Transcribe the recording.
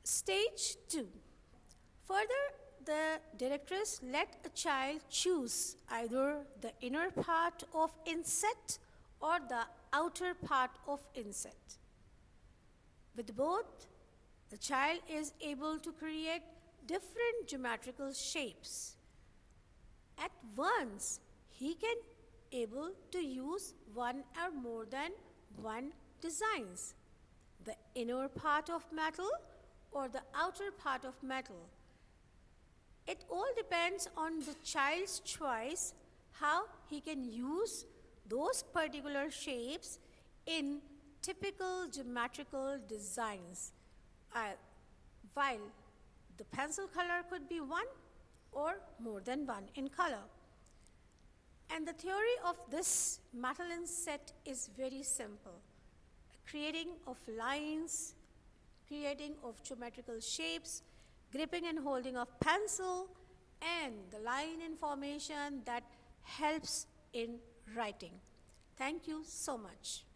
Stage 2. Further, the directress let a child choose either the inner part of inset or the outer part of inset. With both, the child is able to create different geometrical shapes. At once, he can able to use one or more than one designs. The inner part of metal or the outer part of metal. It all depends on the child's choice how he can use those particular shapes in typical geometrical designs. While the pencil color could be one or more than one in color. And the theory of this metal inset is very simple. Creating of lines, creating of geometrical shapes, gripping and holding of pencil, and the line information that helps in writing. Thank you so much.